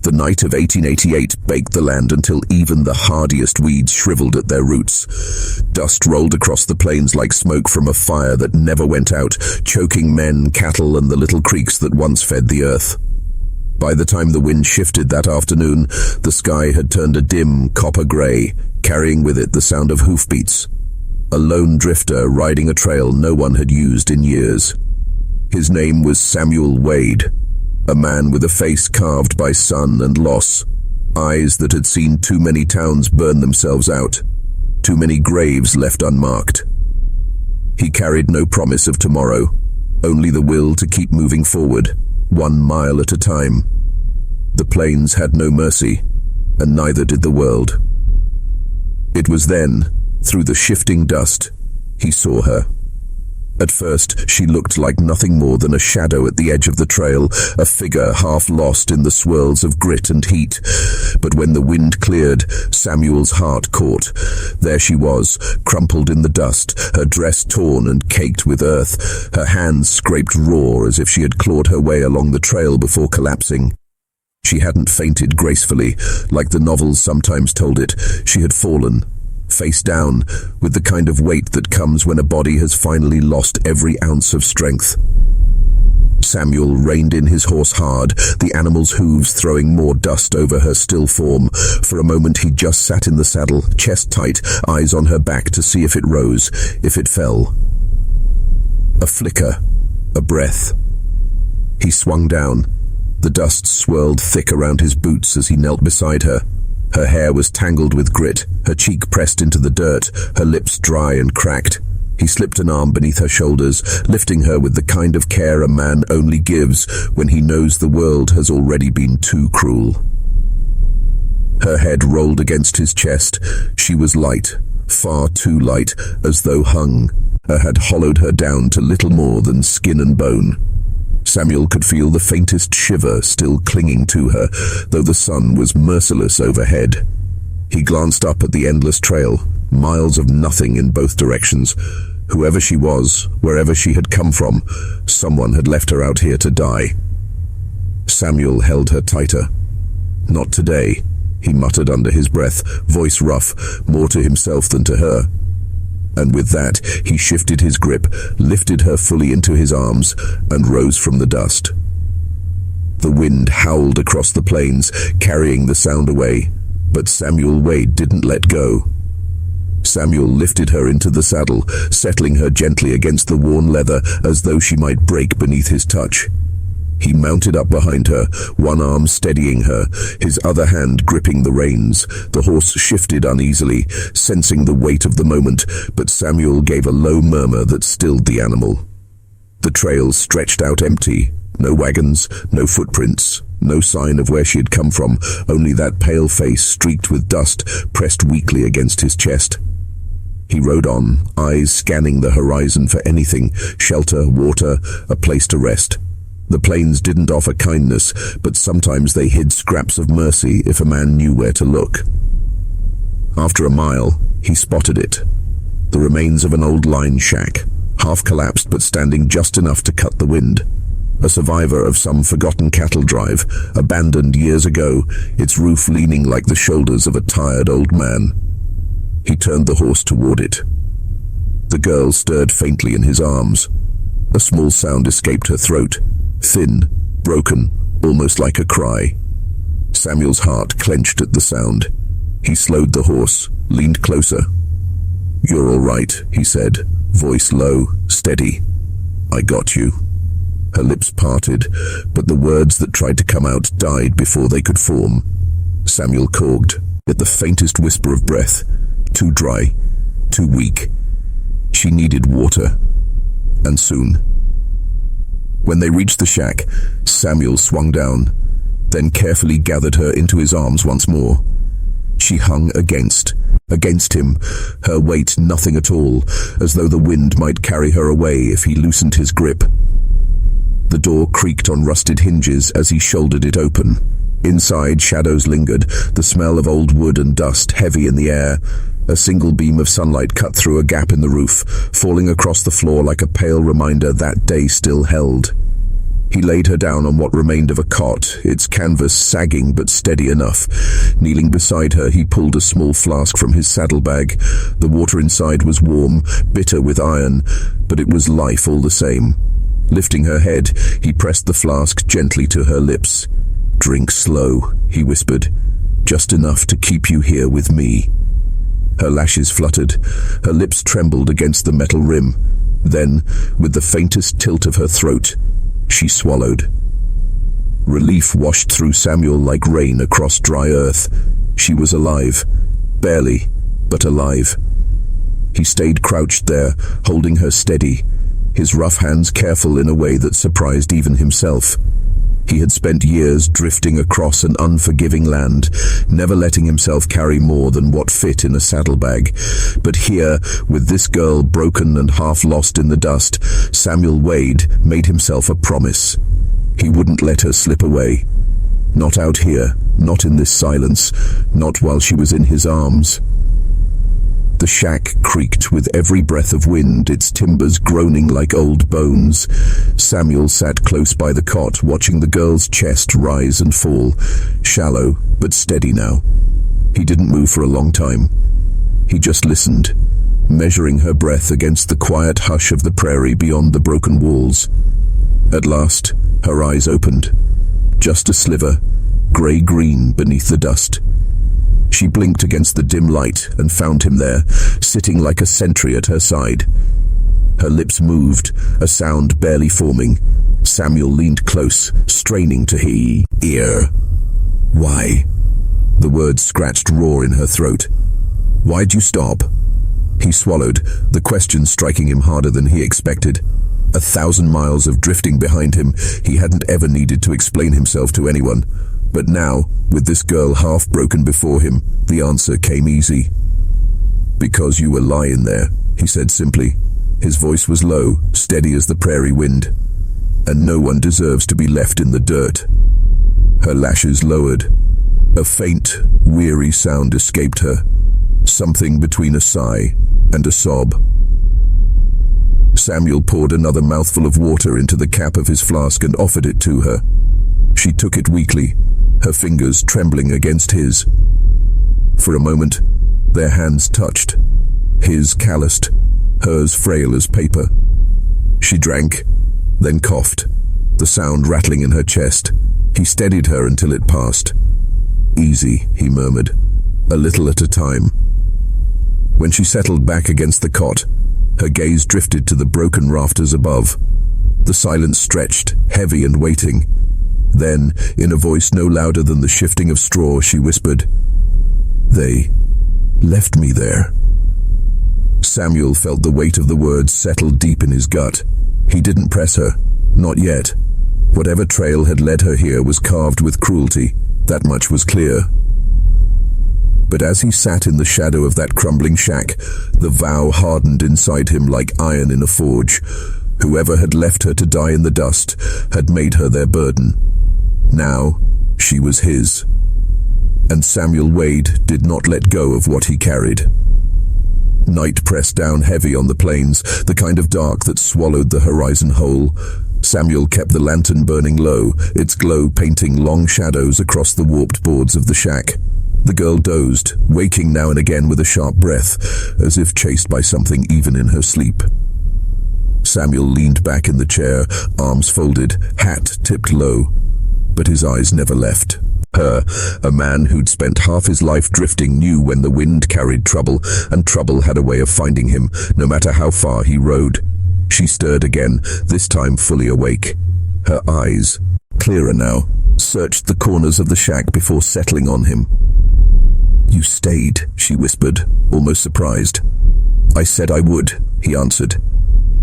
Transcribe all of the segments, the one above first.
The night of 1888 baked the land until even the hardiest weeds shriveled at their roots. Dust rolled across the plains like smoke from a fire that never went out, choking men, cattle, and the little creeks that once fed the earth. By the time the wind shifted that afternoon, the sky had turned a dim copper grey, carrying with it the sound of hoofbeats. A lone drifter riding a trail no one had used in years. His name was Samuel Wade, a man with a face carved by sun and loss, eyes that had seen too many towns burn themselves out, too many graves left unmarked. He carried no promise of tomorrow, only the will to keep moving forward, 1 mile at a time. The plains had no mercy, and neither did the world. It was then, through the shifting dust, he saw her. At first, she looked like nothing more than a shadow at the edge of the trail, a figure half lost in the swirls of grit and heat. But when the wind cleared, Samuel's heart caught. There she was, crumpled in the dust, her dress torn and caked with earth, her hands scraped raw as if she had clawed her way along the trail before collapsing. She hadn't fainted gracefully, like the novels sometimes told it. She had fallen, face down, with the kind of weight that comes when a body has finally lost every ounce of strength. Samuel reined in his horse hard, the animal's hooves throwing more dust over her still form. For a moment he just sat in the saddle, chest tight, eyes on her back to see if it rose, if it fell. A flicker, a breath. He swung down. The dust swirled thick around his boots as he knelt beside her. Her hair was tangled with grit, her cheek pressed into the dirt, her lips dry and cracked. He slipped an arm beneath her shoulders, lifting her with the kind of care a man only gives when he knows the world has already been too cruel. Her head rolled against his chest. She was light, far too light, as though hung, had hollowed her down to little more than skin and bone. Samuel could feel the faintest shiver still clinging to her, though the sun was merciless overhead. He glanced up at the endless trail, miles of nothing in both directions. Whoever she was, wherever she had come from, someone had left her out here to die. Samuel held her tighter. "Not today," he muttered under his breath, voice rough, more to himself than to her. And with that, he shifted his grip, lifted her fully into his arms, and rose from the dust. The wind howled across the plains, carrying the sound away, but Samuel Wade didn't let go. Samuel lifted her into the saddle, settling her gently against the worn leather as though she might break beneath his touch. He mounted up behind her, one arm steadying her, his other hand gripping the reins. The horse shifted uneasily, sensing the weight of the moment, but Samuel gave a low murmur that stilled the animal. The trail stretched out empty, no wagons, no footprints, no sign of where she had come from, only that pale face streaked with dust pressed weakly against his chest. He rode on, eyes scanning the horizon for anything, shelter, water, a place to rest. The plains didn't offer kindness, but sometimes they hid scraps of mercy if a man knew where to look. After a mile, he spotted it. The remains of an old line shack, half collapsed but standing just enough to cut the wind. A survivor of some forgotten cattle drive, abandoned years ago, its roof leaning like the shoulders of a tired old man. He turned the horse toward it. The girl stirred faintly in his arms. A small sound escaped her throat, thin, broken, almost like a cry. Samuel's heart clenched at the sound. He slowed the horse, leaned closer. "You're all right," he said, voice low, steady. "I got you." Her lips parted, but the words that tried to come out died before they could form. Samuel coughed, at the faintest whisper of breath. Too dry, too weak. She needed water, and soon. When they reached the shack, Samuel swung down, then carefully gathered her into his arms once more. She hung against him, her weight nothing at all, as though the wind might carry her away if he loosened his grip. The door creaked on rusted hinges as he shouldered it open. Inside, shadows lingered, the smell of old wood and dust heavy in the air. A single beam of sunlight cut through a gap in the roof, falling across the floor like a pale reminder that day still held. He laid her down on what remained of a cot, its canvas sagging but steady enough. Kneeling beside her, he pulled a small flask from his saddlebag. The water inside was warm, bitter with iron, but it was life all the same. Lifting her head, he pressed the flask gently to her lips. "Drink slow," he whispered. "Just enough to keep you here with me." Her lashes fluttered. Her lips trembled against the metal rim. Then, with the faintest tilt of her throat, she swallowed. Relief washed through Samuel like rain across dry earth. She was alive. Barely, but alive. He stayed crouched there, holding her steady, his rough hands careful in a way that surprised even himself. He had spent years drifting across an unforgiving land, never letting himself carry more than what fit in a saddlebag. But here, with this girl broken and half lost in the dust, Samuel Wade made himself a promise. He wouldn't let her slip away. Not out here, not in this silence, not while she was in his arms. The shack creaked with every breath of wind, its timbers groaning like old bones. Samuel sat close by the cot, watching the girl's chest rise and fall, shallow but steady now. He didn't move for a long time. He just listened, measuring her breath against the quiet hush of the prairie beyond the broken walls. At last, her eyes opened. Just a sliver, grey-green beneath the dust. She blinked against the dim light and found him there, sitting like a sentry at her side. Her lips moved, a sound barely forming. Samuel leaned close, straining to hear. "Why?" The words scratched raw in her throat. "Why'd you stop?" He swallowed, the question striking him harder than he expected. 1,000 miles of drifting behind him, he hadn't ever needed to explain himself to anyone. But now, with this girl half broken before him, the answer came easy. "Because you were lying there," he said simply. His voice was low, steady as the prairie wind. "And no one deserves to be left in the dirt." Her lashes lowered. A faint, weary sound escaped her, something between a sigh and a sob. Samuel poured another mouthful of water into the cap of his flask and offered it to her. She took it weakly, her fingers trembling against his. For a moment, their hands touched, his calloused, hers frail as paper. She drank, then coughed, the sound rattling in her chest. He steadied her until it passed. "Easy," he murmured, "a little at a time." When she settled back against the cot, her gaze drifted to the broken rafters above. The silence stretched, heavy and waiting. Then, in a voice no louder than the shifting of straw, she whispered, "They left me there." Samuel felt the weight of the words settle deep in his gut. He didn't press her, not yet. Whatever trail had led her here was carved with cruelty, that much was clear. But as he sat in the shadow of that crumbling shack, the vow hardened inside him like iron in a forge. Whoever had left her to die in the dust had made her their burden. Now, she was his. And Samuel Wade did not let go of what he carried. Night pressed down heavy on the plains, the kind of dark that swallowed the horizon whole. Samuel kept the lantern burning low, its glow painting long shadows across the warped boards of the shack. The girl dozed, waking now and again with a sharp breath, as if chased by something even in her sleep. Samuel leaned back in the chair, arms folded, hat tipped low, but his eyes never left her. A man who'd spent half his life drifting knew when the wind carried trouble, and trouble had a way of finding him, no matter how far he rode. She stirred again, this time fully awake. Her eyes, clearer now, searched the corners of the shack before settling on him. "You stayed," she whispered, almost surprised. "I said I would," he answered.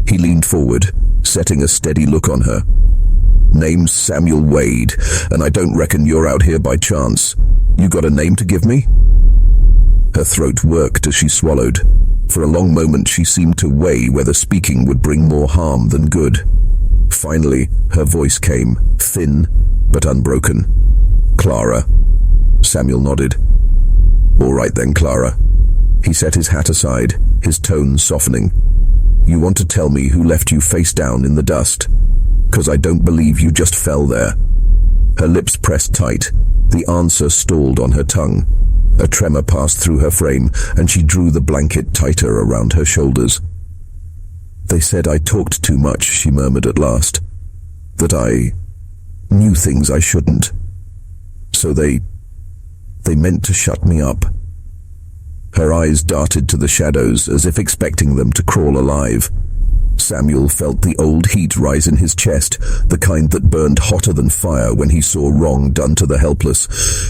He leaned forward, setting a steady look on her. "Name's Samuel Wade, and I don't reckon you're out here by chance. You got a name to give me?" Her throat worked as she swallowed. For a long moment she seemed to weigh whether speaking would bring more harm than good. Finally, her voice came, thin but unbroken. "Clara." Samuel nodded. "All right then, Clara." He set his hat aside, his tone softening. "You want to tell me who left you face down in the dust?" 'Cause I don't believe you just fell there." Her lips pressed tight. The answer stalled on her tongue. A tremor passed through her frame, and she drew the blanket tighter around her shoulders. "They said I talked too much," she murmured at last. "That I knew things I shouldn't. So they meant to shut me up." Her eyes darted to the shadows as if expecting them to crawl alive. Samuel felt the old heat rise in his chest, the kind that burned hotter than fire when he saw wrong done to the helpless.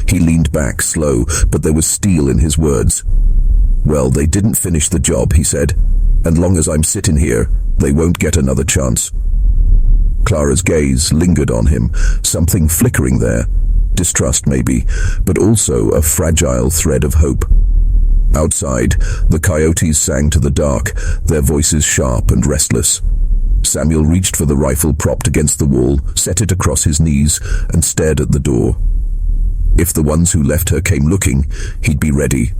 He leaned back, slow, but there was steel in his words. "Well, they didn't finish the job," he said. "And long as I'm sitting here, they won't get another chance." Clara's gaze lingered on him, something flickering there. Distrust, maybe, but also a fragile thread of hope. Outside, the coyotes sang to the dark, their voices sharp and restless. Samuel reached for the rifle propped against the wall, set it across his knees, and stared at the door. If the ones who left her came looking, he'd be ready.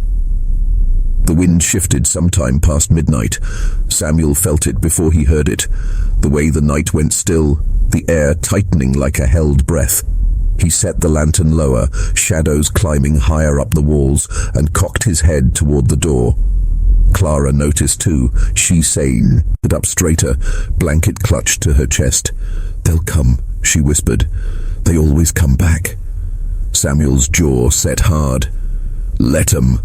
The wind shifted sometime past midnight. Samuel felt it before he heard it. The way the night went still, the air tightening like a held breath. He set the lantern lower, shadows climbing higher up the walls, and cocked his head toward the door. Clara noticed too, she sane, but up straighter, blanket clutched to her chest. "They'll come," she whispered. "They always come back." Samuel's jaw set hard. "Let 'em.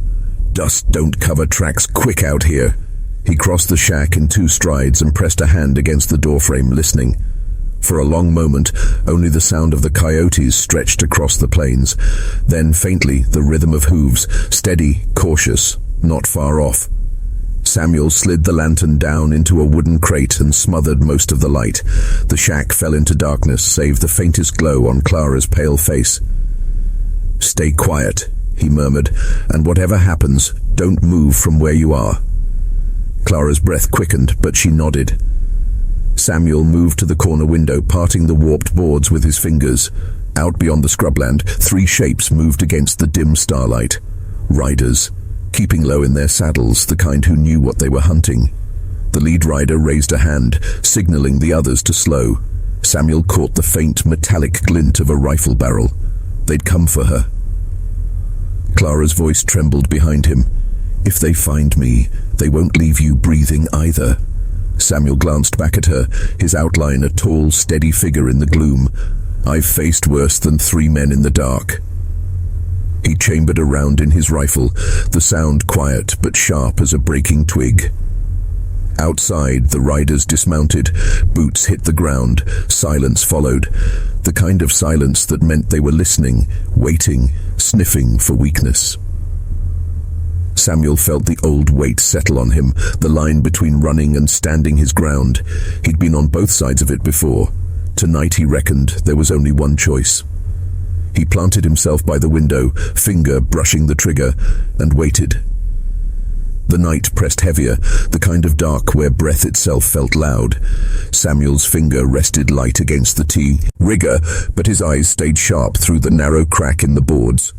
Dust don't cover tracks quick out here." He crossed the shack in 2 strides and pressed a hand against the doorframe, listening. For a long moment, only the sound of the coyotes stretched across the plains. Then, faintly, the rhythm of hooves, steady, cautious, not far off. Samuel slid the lantern down into a wooden crate and smothered most of the light. The shack fell into darkness, save the faintest glow on Clara's pale face. "Stay quiet," he murmured, "and whatever happens, don't move from where you are." Clara's breath quickened, but she nodded. Samuel moved to the corner window, parting the warped boards with his fingers. Out beyond the scrubland, 3 shapes moved against the dim starlight. Riders, keeping low in their saddles, the kind who knew what they were hunting. The lead rider raised a hand, signaling the others to slow. Samuel caught the faint, metallic glint of a rifle barrel. They'd come for her. Clara's voice trembled behind him. "If they find me, they won't leave you breathing either." Samuel glanced back at her, his outline a tall, steady figure in the gloom. "I've faced worse than 3 men in the dark." He chambered a round in his rifle, the sound quiet but sharp as a breaking twig. Outside, the riders dismounted, boots hit the ground, silence followed, the kind of silence that meant they were listening, waiting, sniffing for weakness. Samuel felt the old weight settle on him, the line between running and standing his ground. He'd been on both sides of it before. Tonight, he reckoned, there was only one choice. He planted himself by the window, finger brushing the trigger, and waited. The night pressed heavier, the kind of dark where breath itself felt loud. Samuel's finger rested light against the T-rigger, but his eyes stayed sharp through the narrow crack in the boards.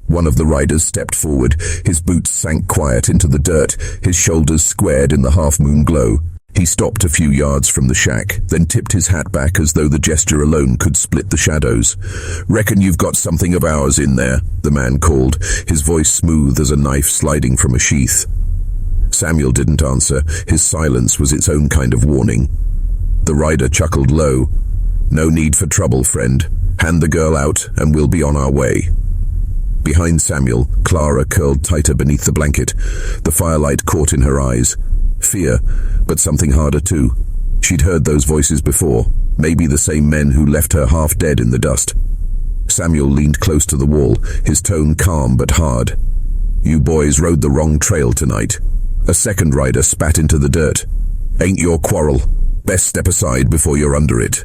One of the riders stepped forward, his boots sank quiet into the dirt, his shoulders squared in the half-moon glow. He stopped a few yards from the shack, then tipped his hat back as though the gesture alone could split the shadows. "Reckon you've got something of ours in there," the man called, his voice smooth as a knife sliding from a sheath. Samuel didn't answer. His silence was its own kind of warning. The rider chuckled low. "No need for trouble, friend. Hand the girl out, and we'll be on our way." Behind Samuel, Clara curled tighter beneath the blanket. The firelight caught in her eyes. Fear, but something harder too. She'd heard those voices before, maybe the same men who left her half dead in the dust. Samuel leaned close to the wall, his tone calm but hard. "You boys rode the wrong trail tonight." A second rider spat into the dirt. "Ain't your quarrel. Best step aside before you're under it."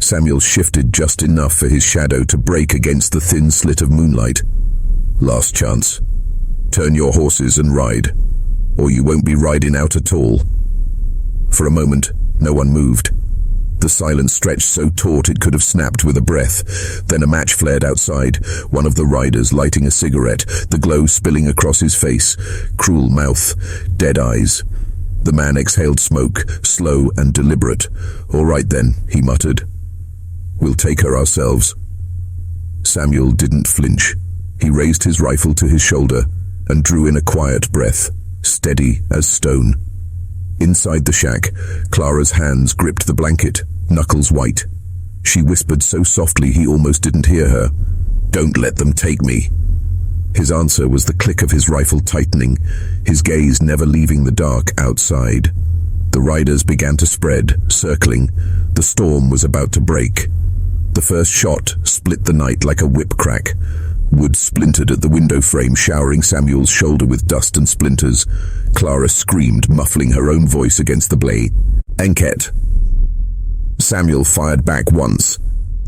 Samuel shifted just enough for his shadow to break against the thin slit of moonlight. "Last chance. Turn your horses and ride, or you won't be riding out at all." For a moment, no one moved. The silence stretched so taut it could have snapped with a breath. Then a match flared outside, one of the riders lighting a cigarette, the glow spilling across his face, cruel mouth, dead eyes. The man exhaled smoke, slow and deliberate. "All right then," he muttered. "We'll take her ourselves." Samuel didn't flinch. He raised his rifle to his shoulder and drew in a quiet breath, steady as stone. Inside the shack, Clara's hands gripped the blanket, knuckles white. She whispered so softly he almost didn't hear her. "Don't let them take me." His answer was the click of his rifle tightening, his gaze never leaving the dark outside. The riders began to spread, circling. The storm was about to break. The first shot split the night like a whip crack. Wood splintered at the window frame, showering Samuel's shoulder with dust and splinters. Clara screamed, muffling her own voice against the blade. "Enquete." Samuel fired back once.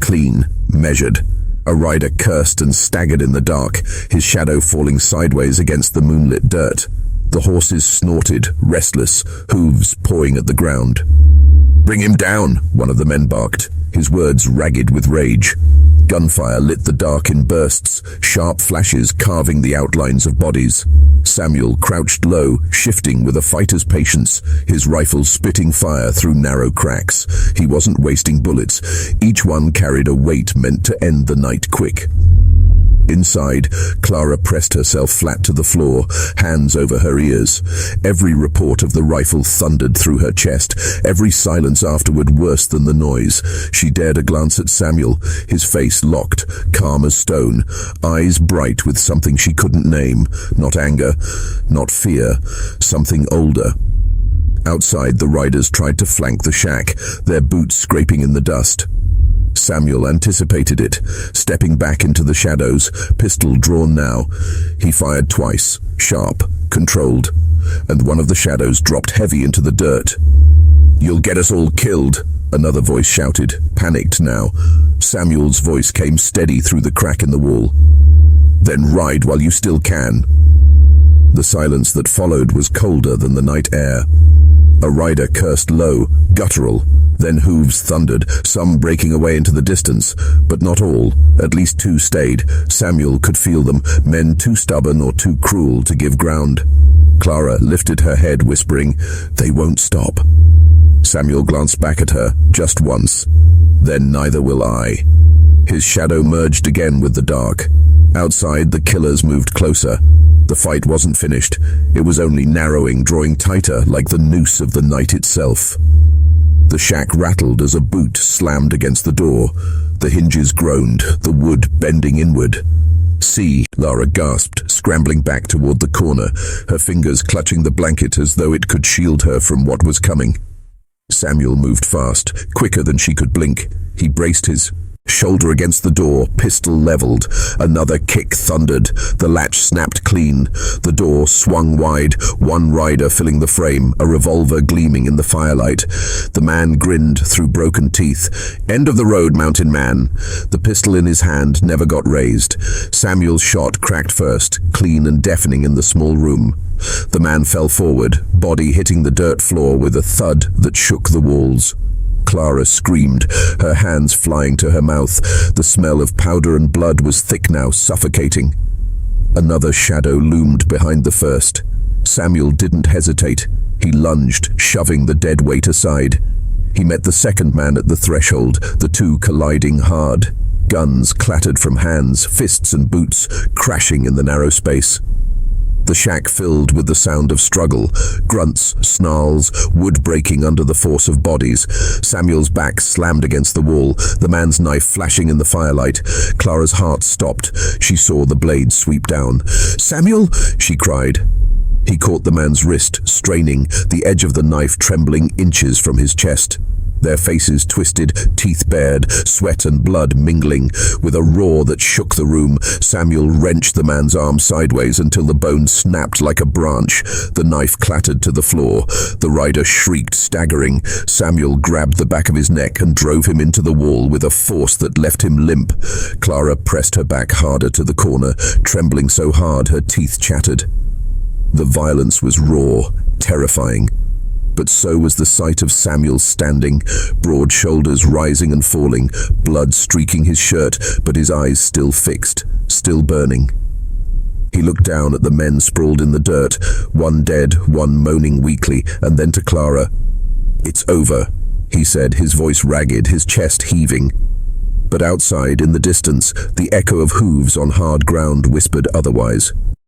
Clean, measured. A rider cursed and staggered in the dark, his shadow falling sideways against the moonlit dirt. The horses snorted, restless, hooves pawing at the ground. "Bring him down," one of the men barked, his words ragged with rage. Gunfire lit the dark in bursts, sharp flashes carving the outlines of bodies. Samuel crouched low, shifting with a fighter's patience, his rifle spitting fire through narrow cracks. He wasn't wasting bullets. Each one carried a weight meant to end the night quick. Inside, Clara pressed herself flat to the floor, hands over her ears. Every report of the rifle thundered through her chest, every silence afterward worse than the noise. She dared a glance at Samuel, his face locked, calm as stone, eyes bright with something she couldn't name. Not anger, not fear, something older. Outside, the riders tried to flank the shack, their boots scraping in the dust. Samuel anticipated it, stepping back into the shadows, pistol drawn now. He fired twice, sharp, controlled, and one of the shadows dropped heavy into the dirt. "You'll get us all killed," another voice shouted, panicked now. Samuel's voice came steady through the crack in the wall. "Then ride while you still can." The silence that followed was colder than the night air. A rider cursed low, guttural. Then hooves thundered, some breaking away into the distance, but not all. At least two stayed. Samuel could feel them, men too stubborn or too cruel to give ground. Clara lifted her head, whispering, "They won't stop." Samuel glanced back at her, just once. "Then neither will I." His shadow merged again with the dark. Outside, the killers moved closer. The fight wasn't finished. It was only narrowing, drawing tighter, like the noose of the night itself. The shack rattled as a boot slammed against the door. The hinges groaned, the wood bending inward. "See," Lara gasped, scrambling back toward the corner, her fingers clutching the blanket as though it could shield her from what was coming. Samuel moved fast, quicker than she could blink. He braced his shoulder against the door, pistol leveled. Another kick thundered. The latch snapped clean. The door swung wide, one rider filling the frame, a revolver gleaming in the firelight. The man grinned through broken teeth. "End of the road, mountain man." The pistol in his hand never got raised. Samuel's shot cracked first, clean and deafening in the small room. The man fell forward, body hitting the dirt floor with a thud that shook the walls. Clara screamed, her hands flying to her mouth. The smell of powder and blood was thick now, suffocating. Another shadow loomed behind the first. Samuel didn't hesitate. He lunged, shoving the dead weight aside. He met the second man at the threshold, the two colliding hard. Guns clattered from hands, fists and boots, crashing in the narrow space. The shack filled with the sound of struggle, grunts, snarls, wood breaking under the force of bodies. Samuel's back slammed against the wall, the man's knife flashing in the firelight. Clara's heart stopped. She saw the blade sweep down. "Samuel!" she cried. He caught the man's wrist, straining, the edge of the knife trembling inches from his chest. Their faces twisted, teeth bared, sweat and blood mingling. With a roar that shook the room, Samuel wrenched the man's arm sideways until the bone snapped like a branch. The knife clattered to the floor. The rider shrieked, staggering. Samuel grabbed the back of his neck and drove him into the wall with a force that left him limp. Clara pressed her back harder to the corner, trembling so hard her teeth chattered. The violence was raw, terrifying. But so was the sight of Samuel standing, broad shoulders rising and falling, blood streaking his shirt, but his eyes still fixed, still burning. He looked down at the men sprawled in the dirt, one dead, one moaning weakly, and then to Clara. "It's over," he said, his voice ragged, his chest heaving. But outside, in the distance, the echo of hooves on hard ground whispered otherwise.